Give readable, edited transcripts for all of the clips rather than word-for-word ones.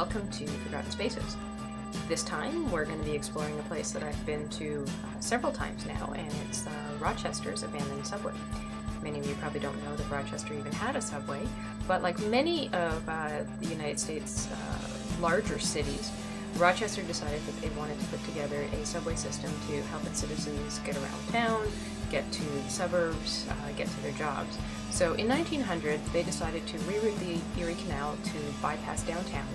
welcome to Forgotten Spaces. This time we're going to be exploring a place that I've been to several times now, and it's Rochester's abandoned subway. Many of you probably don't know that Rochester even had a subway, but like many of the United States larger cities, Rochester decided that they wanted to put together a subway system to help its citizens get around town, get to the suburbs, get to their jobs. So in 1900, they decided to reroute the Erie Canal to bypass downtown.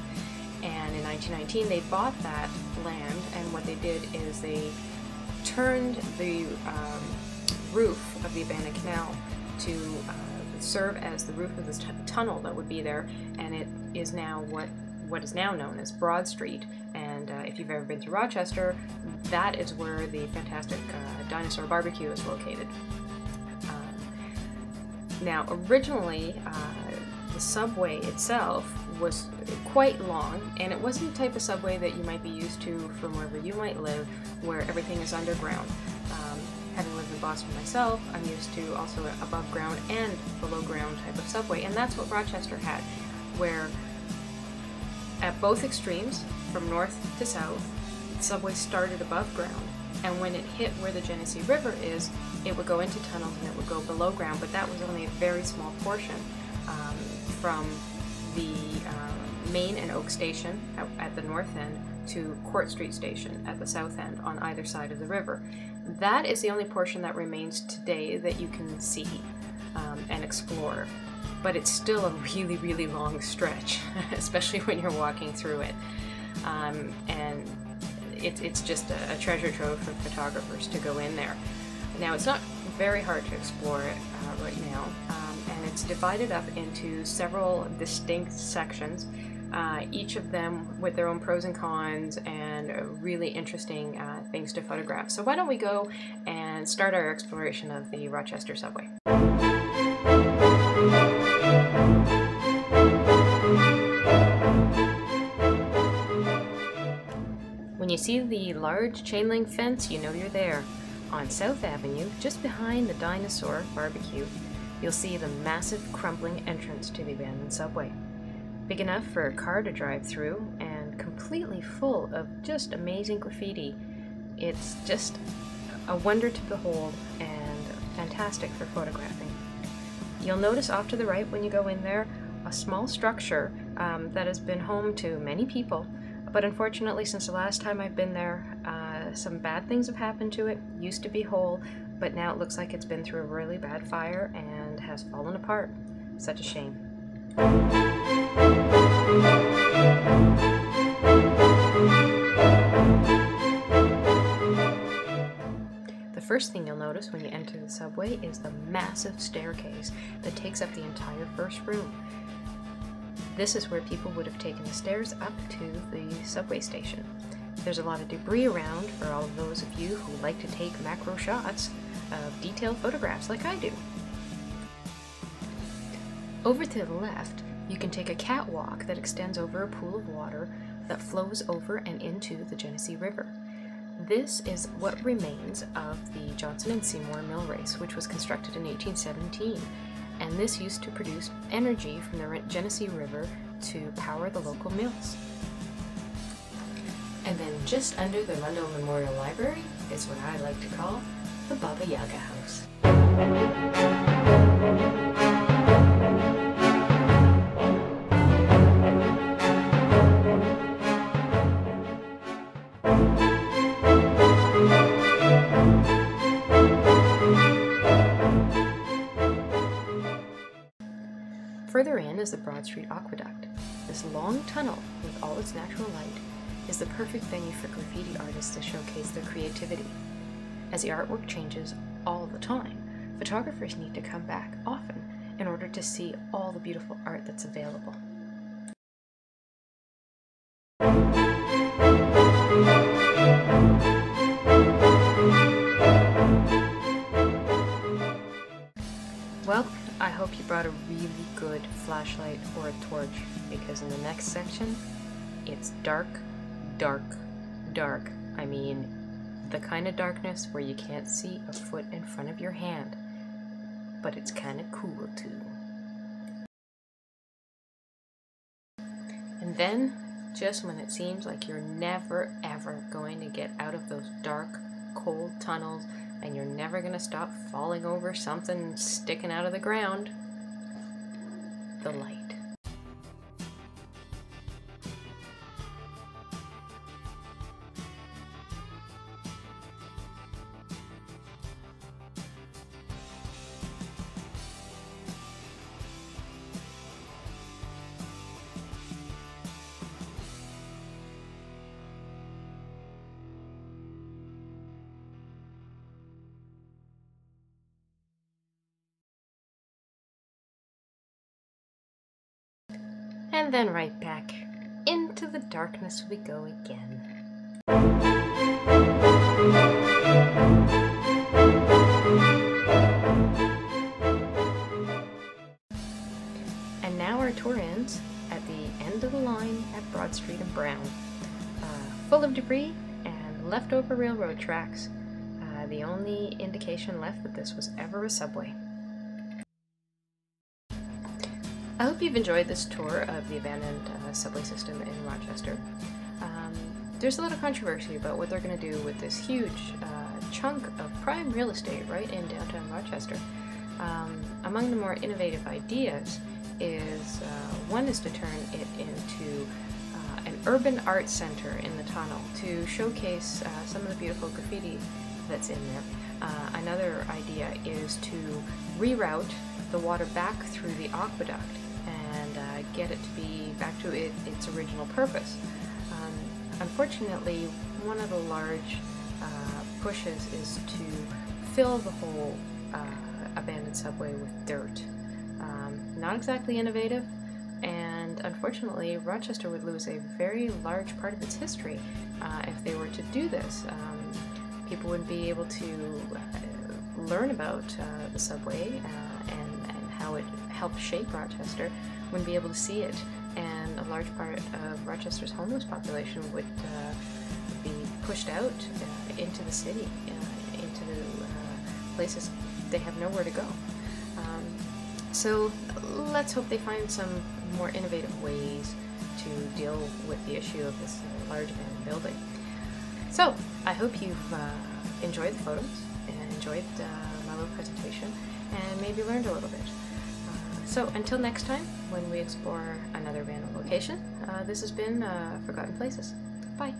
And in 1919, they bought that land, and what they did is they turned the roof of the abandoned canal to serve as the roof of this tunnel that would be there, and it is now what is now known as Broad Street. And if you've ever been to Rochester, that is where the fantastic Dinosaur Barbecue is located. Now, originally, the subway itself was quite long, and it wasn't the type of subway that you might be used to from wherever you might live, where everything is underground. Having lived in Boston myself, I'm used to also an above ground and below ground type of subway, and that's what Rochester had, where at both extremes, from north to south, the subway started above ground, and when it hit where the Genesee River is, it would go into tunnels and it would go below ground, but that was only a very small portion from the Main and Oak Station at the north end to Court Street Station at the south end on either side of the river. That is the only portion that remains today that you can see and explore, but it's still a really, really long stretch, especially when you're walking through it. And it's just a treasure trove for photographers to go in there. Now, it's not very hard to explore it right now, and it's divided up into several distinct sections, each of them with their own pros and cons and really interesting things to photograph. So why don't we go and start our exploration of the Rochester subway. When you see the large chain link fence, you know you're there. On South Avenue, just behind the Dinosaur Barbecue, you'll see the massive crumbling entrance to the abandoned subway. Big enough for a car to drive through and completely full of just amazing graffiti. It's just a wonder to behold and fantastic for photographing. You'll notice off to the right when you go in there a small structure that has been home to many people, but unfortunately since the last time I've been there, some bad things have happened to it. Used to be whole, but now it looks like it's been through a really bad fire and has fallen apart. Such a shame. The first thing you'll notice when you enter the subway is the massive staircase that takes up the entire first room. This is where people would have taken the stairs up to the subway station. There's a lot of debris around for all of those of you who like to take macro shots of detailed photographs like I do. Over to the left, you can take a catwalk that extends over a pool of water that flows over and into the Genesee River. This is what remains of the Johnson and Seymour mill race, which was constructed in 1817, and this used to produce energy from the Genesee River to power the local mills. And then just under the Rundle Memorial Library is what I like to call the Baba Yaga House. Further in is the Broad Street Aqueduct. This long tunnel, with all its natural light, is the perfect venue for graffiti artists to showcase their creativity. As the artwork changes all the time, photographers need to come back often in order to see all the beautiful art that's available. Well, I hope you brought a really good flashlight or a torch, because in the next section, it's dark, dark, dark. I mean, the kind of darkness where you can't see a foot in front of your hand, but it's kind of cool too. And then, just when it seems like you're never ever going to get out of those dark, cold tunnels and you're never going to stop falling over something sticking out of the ground. The light. And then right back into the darkness we go again. And now our tour ends at the end of the line at Broad Street and Brown, full of debris and leftover railroad tracks. The only indication left that this was ever a subway. I hope you've enjoyed this tour of the abandoned subway system in Rochester. There's a lot of controversy about what they're going to do with this huge chunk of prime real estate right in downtown Rochester. Among the more innovative ideas is one is to turn it into an urban art center in the tunnel to showcase some of the beautiful graffiti that's in there. Another idea is to reroute the water back through the aqueduct and get it to be back to its original purpose. Unfortunately, one of the large pushes is to fill the whole abandoned subway with dirt. Not exactly innovative, and unfortunately Rochester would lose a very large part of its history if they were to do this. People wouldn't be able to learn about the subway and how it helped shape Rochester, wouldn't be able to see it, and a large part of Rochester's homeless population would be pushed out into the city, into places they have nowhere to go. So let's hope they find some more innovative ways to deal with the issue of this large abandoned building. So I hope you've enjoyed the photos and enjoyed my little presentation and maybe learned a little bit. So until next time, when we explore another abandoned location, this has been Forgotten Places. Bye.